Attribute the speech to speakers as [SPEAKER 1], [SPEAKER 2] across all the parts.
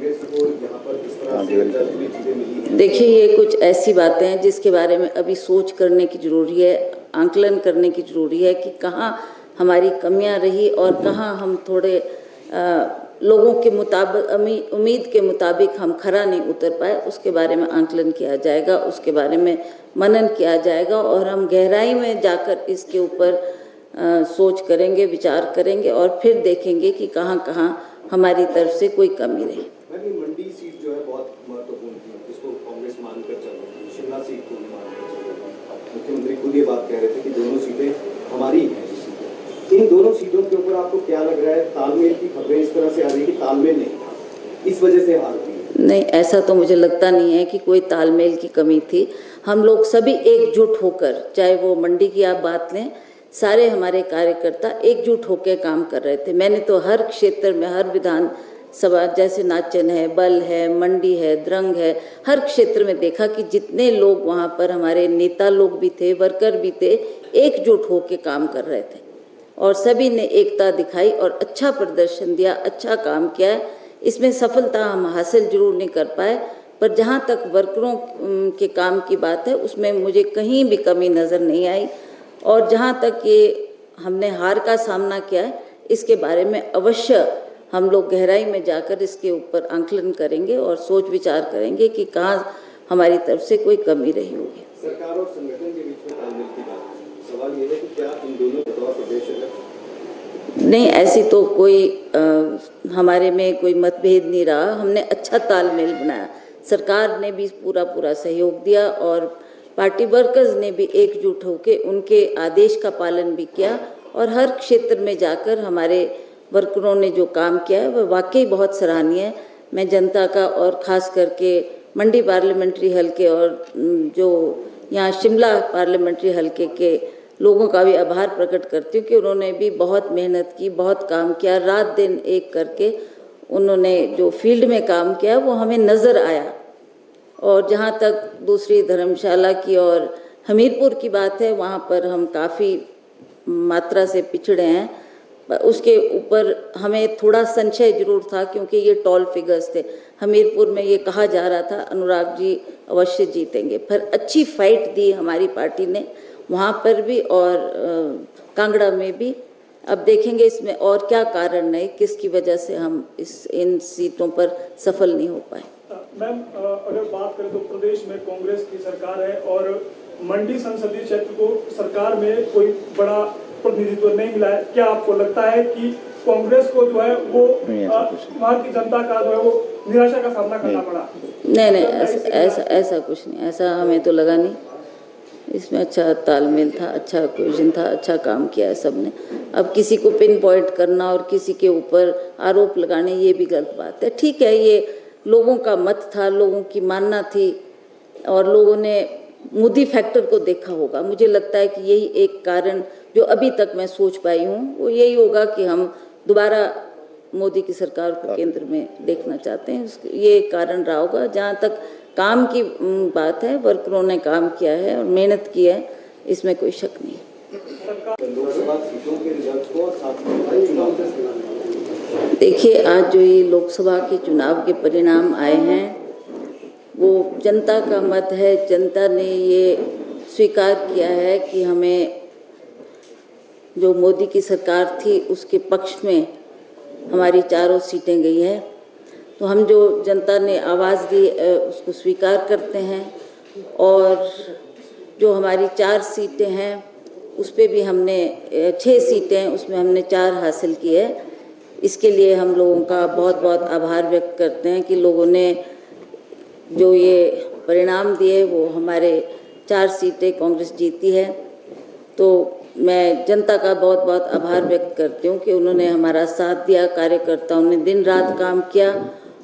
[SPEAKER 1] कांग्रेस को यहाँ पर इस तरह से चीजें मिली?
[SPEAKER 2] देखिए, ये कुछ ऐसी बातें हैं जिसके बारे में अभी सोच करने की ज़रूरी है, आंकलन करने की ज़रूरी है कि कहाँ हमारी कमियां रही और कहाँ हम थोड़े लोगों के मुताबिक, उम्मीद के मुताबिक हम खरा नहीं उतर पाए। उसके बारे में आंकलन किया जाएगा, उसके बारे में मनन किया जाएगा और हम गहराई में जाकर इसके ऊपर सोच करेंगे, विचार करेंगे और फिर देखेंगे कि कहाँ कहाँ हमारी तरफ से कोई कमी रही।
[SPEAKER 1] मंडी सीट जो है बहुत महत्वपूर्ण थी, इसको कांग्रेस मानकर चल रही है, शिमला सीट को भी मानकर चल रही है। मुख्यमंत्री खुद ये बात कह रहे थे कि दोनों सीटें हमारी हैं। इन दोनों सीटों के ऊपर आपको क्या लग रहा है? तालमेल की खबरें इस तरह से आ रही है कि तालमेल नहीं था, इस वजह से हार हुई।
[SPEAKER 2] नहीं, ऐसा तो मुझे लगता नहीं है कि कोई तालमेल की कमी थी। हम लोग सभी एकजुट होकर, चाहे वो मंडी की आप बात लें, सारे हमारे कार्यकर्ता एकजुट होकर काम कर रहे थे। मैंने तो हर क्षेत्र में, हर विधान सभा, जैसे नाचन है, बल है, मंडी है, द्रंग है, हर क्षेत्र में देखा कि जितने लोग वहाँ पर हमारे नेता लोग भी थे, वर्कर भी थे, एकजुट होकर काम कर रहे थे और सभी ने एकता दिखाई और अच्छा प्रदर्शन दिया, अच्छा काम किया। इसमें सफलता हम हासिल जरूर नहीं कर पाए, पर जहाँ तक वर्करों के काम की बात है उसमें मुझे कहीं भी कमी नज़र नहीं आई। और जहाँ तक ये हमने हार का सामना किया है, इसके बारे में अवश्य हम लोग गहराई में जाकर इसके ऊपर आंकलन करेंगे और सोच विचार करेंगे कि कहाँ हमारी तरफ से कोई कमी रही होगी।
[SPEAKER 1] सरकार और संगठन के बीच में तालमेल की बात, सवाल ये है कि क्या इन दोनों बतौर प्रदेश
[SPEAKER 2] नहीं, ऐसी तो कोई हमारे में कोई मतभेद नहीं रहा। हमने अच्छा तालमेल बनाया, सरकार ने भी पूरा सहयोग दिया और पार्टी वर्कर्स ने भी एकजुट होकर उनके आदेश का पालन भी किया और हर क्षेत्र में जाकर हमारे वर्करों ने जो काम किया है वह वाकई बहुत सराहनीय है। मैं जनता का और ख़ास करके मंडी पार्लियामेंट्री हलके और जो यहाँ शिमला पार्लियामेंट्री हलके के लोगों का भी आभार प्रकट करती हूँ कि उन्होंने भी बहुत मेहनत की, बहुत काम किया, रात दिन एक करके उन्होंने जो फील्ड में काम किया वो हमें नज़र आया। और जहाँ तक दूसरी धर्मशाला की और हमीरपुर की बात है, वहाँ पर हम काफ़ी मात्रा से पिछड़े हैं। उसके ऊपर हमें थोड़ा संशय जरूर था क्योंकि ये टॉल फिगर्स थे। हमीरपुर में ये कहा जा रहा था अनुराग जी अवश्य जीतेंगे, पर अच्छी फाइट दी हमारी पार्टी ने वहाँ पर भी और कांगड़ा में भी। अब देखेंगे इसमें और क्या कारण है, किसकी वजह से हम इन सीटों पर सफल नहीं हो पाए।
[SPEAKER 3] मैम, अगर बात करें तो प्रदेश में कांग्रेस की सरकार है और मंडी संसदीय क्षेत्र को सरकार में कोई बड़ा प्रतिनिधित्व नहीं मिला है। क्या आपको लगता है कि कांग्रेस को जो है वो वहाँ की जनता का जो है वो निराशा का सामना करना पड़ा?
[SPEAKER 2] नहीं, ऐसा कुछ नहीं, ऐसा हमें तो लगा नहीं। इसमें अच्छा तालमेल था, अच्छा कोहेजन था, अच्छा काम किया है सबने। अब किसी को पिन पॉइंट करना और किसी के ऊपर आरोप लगाने, ये भी गलत बात है। ठीक है, ये लोगों का मत था, लोगों की मानना थी और लोगों ने मोदी फैक्टर को देखा होगा। मुझे लगता है कि यही एक कारण जो अभी तक मैं सोच पाई हूँ वो यही होगा कि हम दोबारा मोदी की सरकार को केंद्र में देखना चाहते हैं। ये कारण रहा होगा। जहाँ तक काम की बात है, वर्करों ने काम किया है और मेहनत की है, इसमें कोई शक नहीं। देखिए, आज जो ये लोकसभा के चुनाव के परिणाम आए हैं वो जनता का मत है। जनता ने ये स्वीकार किया है कि हमें जो मोदी की सरकार थी उसके पक्ष में हमारी चारों सीटें गई है। तो हम जो जनता ने आवाज़ दी उसको स्वीकार करते हैं और जो हमारी 4 सीटें हैं उस पे भी हमने 6 सीटें उसमें हमने 4 हासिल की है। इसके लिए हम लोगों का बहुत आभार व्यक्त करते हैं कि लोगों ने जो ये परिणाम दिए वो हमारे 4 सीटें कांग्रेस जीती है। तो मैं जनता का बहुत आभार व्यक्त करती हूँ कि उन्होंने हमारा साथ दिया, कार्यकर्ताओं ने दिन रात काम किया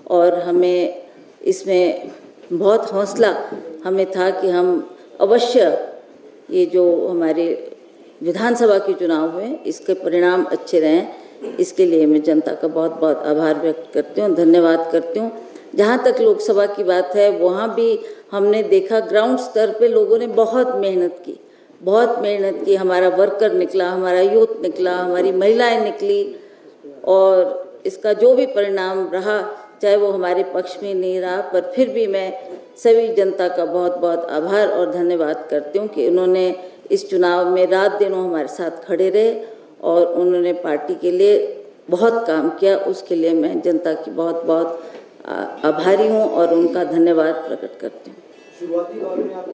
[SPEAKER 2] और हमें इसमें बहुत हौसला हमें था कि हम अवश्य ये जो हमारे विधानसभा के चुनाव हुए इसके परिणाम अच्छे रहें। इसके लिए मैं जनता का बहुत आभार व्यक्त करती हूँ, धन्यवाद करती हूँ। जहाँ तक लोकसभा की बात है, वहाँ भी हमने देखा ग्राउंड स्तर पे लोगों ने बहुत मेहनत की। हमारा वर्कर निकला, हमारा यूथ निकला, हमारी महिलाएं निकली और इसका जो भी परिणाम रहा चाहे वो हमारे पक्ष में नहीं रहा, पर फिर भी मैं सभी जनता का बहुत बहुत आभार और धन्यवाद करती हूँ कि उन्होंने इस चुनाव में रात दिन हमारे साथ खड़े रहे और उन्होंने पार्टी के लिए बहुत काम किया। उसके लिए मैं जनता की बहुत बहुत आभारी हूँ और उनका धन्यवाद प्रकट करती हूँ।
[SPEAKER 1] शुरुआती दौर में आप